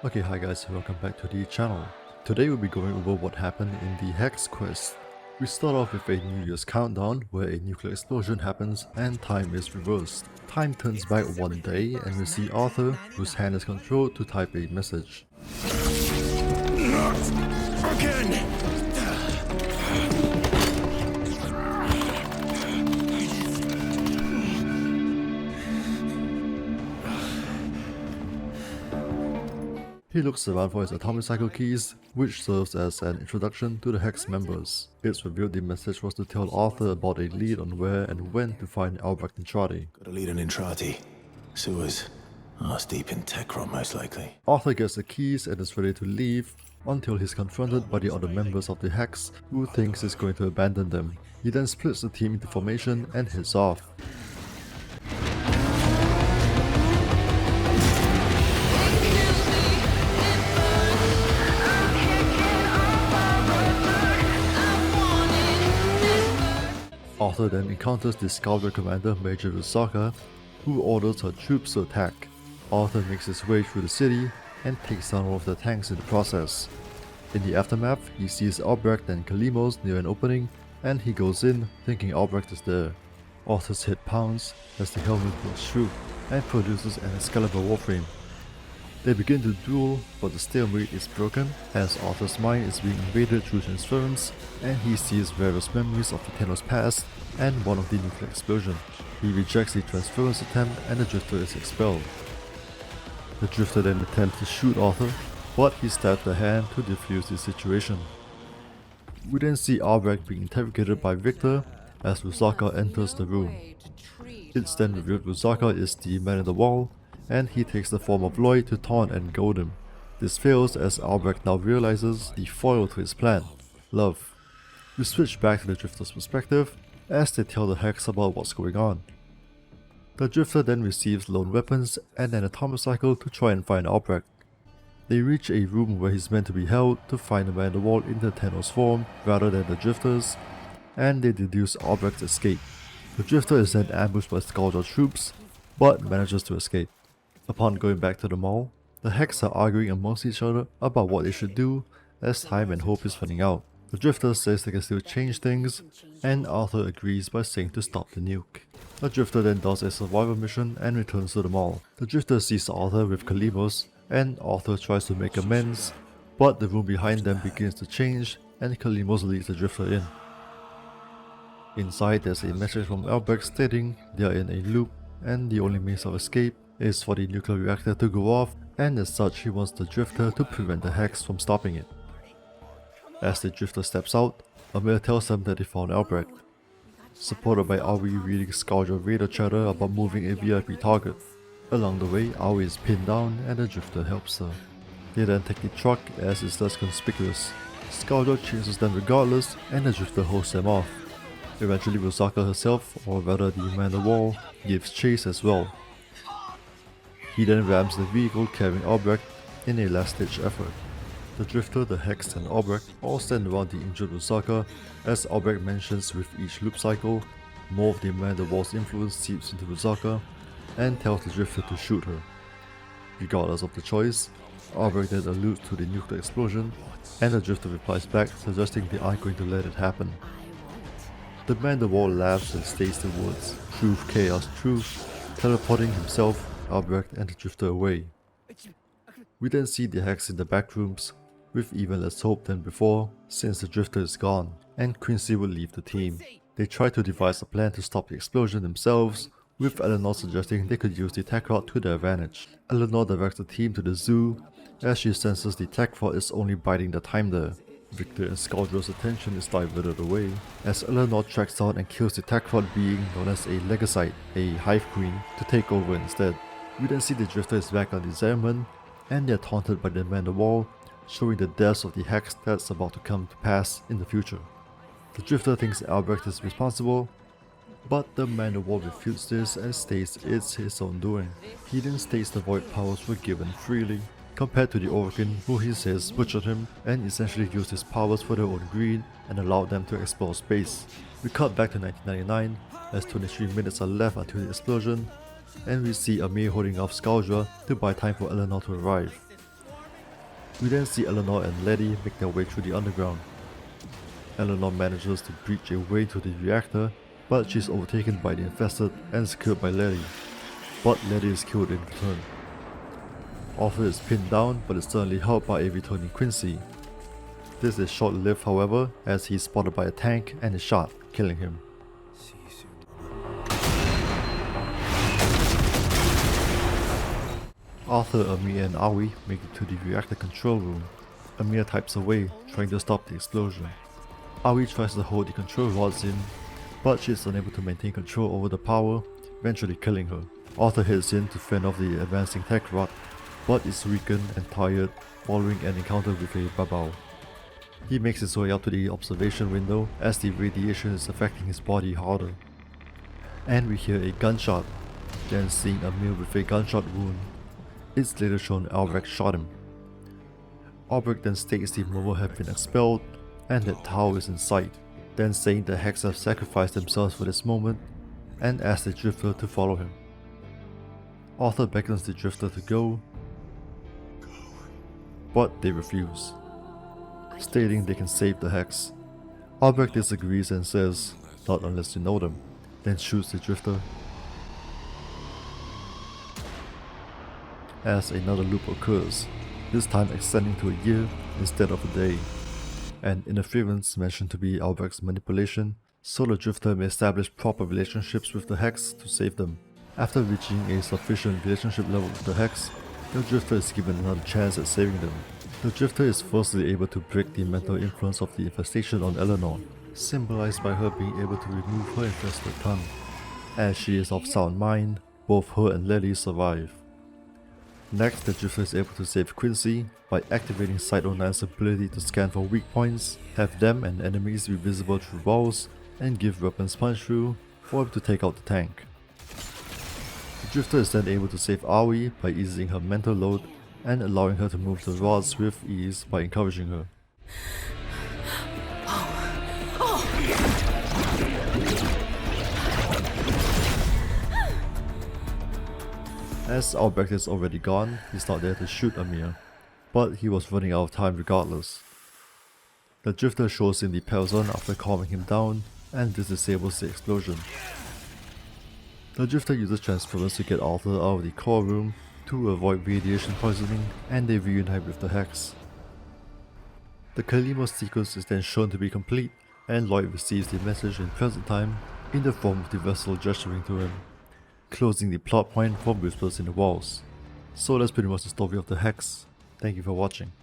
Okay, hi guys, welcome back to the channel. Today we'll be going over what happened in the Hex quest. We start off with a New Year's countdown where a nuclear explosion happens and time is reversed. Time turns back one day and we see Arthur, whose hand is controlled, to type a message. Again! He looks around for his atomic cycle keys, which serves as an introduction to the Hex members. It's revealed the message was to tell Arthur about a lead on where and when to find Albrecht and Trati. Got a lead on Intrati. Sewers. Arse deep in Techron, most likely. Arthur gets the keys and is ready to leave until he's confronted by the other members of the Hex, who thinks he's going to abandon them. He then splits the team into formation and heads off. Arthur then encounters the Scoundrel commander Major Rusaka, who orders her troops to attack. Arthur makes his way through the city and takes down all of the tanks in the process. In the aftermath, he sees Albrecht and Kalimos near an opening, and he goes in thinking Albrecht is there. Arthur's head pounds as the helmet goes through and produces an Excalibur Warframe. They begin to duel, but the stalemate is broken as Arthur's mind is being invaded through transference, and he sees various memories of the Thanos past and one of the nuclear explosion. He rejects the transference attempt and the Drifter is expelled. The Drifter then attempts to shoot Arthur, but he stabs the hand to defuse the situation. We then see Albrecht being interrogated by Victor as Rusaka enters the room. It's then revealed Rusaka is the man in the wall, and he takes the form of Lloyd to taunt and goad him. This fails as Albrecht now realizes the foil to his plan, love. We switch back to the Drifter's perspective as they tell the Hex about what's going on. The Drifter then receives lone weapons and an atomic cycle to try and find Albrecht. They reach a room where he's meant to be held to find the man in the wall in the Thanos form rather than the Drifters, and they deduce Albrecht's escape. The Drifter is then ambushed by Scoundrel troops, but manages to escape. Upon going back to the mall, the Hex are arguing amongst each other about what they should do as time and hope is running out. The Drifter says they can still change things, and Arthur agrees by saying to stop the nuke. The Drifter then does a survival mission and returns to the mall. The Drifter sees Arthur with Kalimos, and Arthur tries to make amends, but the room behind them begins to change and Kalimos leads the Drifter in. Inside there's a message from Albrecht stating they are in a loop and the only means of escape is for the nuclear reactor to go off, and as such he wants the Drifter to prevent the Hex from stopping it. As the Drifter steps out, Amir tells them that they found Albrecht. Supported by Aoi reading Scoundrel radar chatter about moving a VIP target. Along the way, Aoi is pinned down and the Drifter helps her. They then take the truck as it's less conspicuous. Scoundrel chases them regardless and the Drifter holds them off. Eventually Rusaka herself, or rather the man on the wall, gives chase as well. He then rams the vehicle carrying Albrecht in a last-ditch effort. The Drifter, the Hex and Albrecht all stand around the injured Rusaka as Albrecht mentions with each loop cycle, more of the man on the wall's influence seeps into Rusaka and tells the Drifter to shoot her. Regardless of the choice, Albrecht then alludes to the nuclear explosion and the Drifter replies back suggesting they aren't going to let it happen. The man on the wall laughs and states the words, "Truth, Chaos, Truth," teleporting himself, Albrecht and the Drifter away. We then see the Hex in the back rooms, with even less hope than before since the Drifter is gone and Quincy will leave the team. They try to devise a plan to stop the explosion themselves, with Eleanor suggesting they could use the tech rod to their advantage. Eleanor directs the team to the zoo as she senses the tech rod is only biding the time there. Victor and Scoundrel's attention is diverted away as Eleanor tracks down and kills the tech rod being known as a Legacyte, a hive queen, to take over instead. We then see the Drifter is back on the Zerman and they are taunted by the man on the wall, showing the deaths of the Hex that's about to come to pass in the future. The Drifter thinks Albrecht is responsible, but the man on the wall refutes this and states it's his own doing. He then states the void powers were given freely, compared to the Orokin who he says butchered him and essentially used his powers for their own greed and allowed them to explore space. We cut back to 1999 as 23 minutes are left until the explosion, and we see Amir holding off Scoundrel to buy time for Eleanor to arrive. We then see Eleanor and Letty make their way through the underground. Eleanor manages to breach a way to the reactor, but she's overtaken by the infested and secured by Letty. But Letty is killed in return. Arthur is pinned down but is suddenly helped by a returning Quincy. This is short-lived however, as he is spotted by a tank and is shot, killing him. Arthur, Amir and Aoi make it to the reactor control room. Amir types away, trying to stop the explosion. Aoi tries to hold the control rods in, but she is unable to maintain control over the power, eventually killing her. Arthur heads in to fend off the advancing tech rod, but is weakened and tired following an encounter with a babao. He makes his way up to the observation window as the radiation is affecting his body harder. And we hear a gunshot, then seeing Amir with a gunshot wound. It's later shown Albrecht shot him. Albrecht then states the Momo have been expelled and that Tao is in sight, then saying the Hex have sacrificed themselves for this moment and asks the Drifter to follow him. Arthur beckons the Drifter to go, but they refuse, stating they can save the Hex. Albrecht disagrees and says, "Not unless you know them," then shoots the Drifter. As another loop occurs, this time extending to a year instead of a day, and interference mentioned to be Albrecht's manipulation, so the Drifter may establish proper relationships with the Hex to save them. After reaching a sufficient relationship level with the Hex, the Drifter is given another chance at saving them. The Drifter is firstly able to break the mental influence of the infestation on Eleanor, symbolized by her being able to remove her infested tongue. As she is of sound mind, both her and Letty survive. Next, the Drifter is able to save Quincy by activating Site 09's ability to scan for weak points, have them and enemies be visible through walls, and give weapons punch through for him to take out the tank. The Drifter is then able to save Aoi by easing her mental load and allowing her to move the rods with ease by encouraging her. As Albrecht is already gone, he's not there to shoot Amir, but he was running out of time regardless. The Drifter shows him the Pelzon after calming him down and this disables the explosion. The Drifter uses transference to get Arthur out of the core room to avoid radiation poisoning, and they reunite with the Hex. The Kalima sequence is then shown to be complete, and Lloyd receives the message in present time in the form of the vessel gesturing to him, closing the plot point from Whispers in the Walls. So that's pretty much the story of the Hex. Thank you for watching.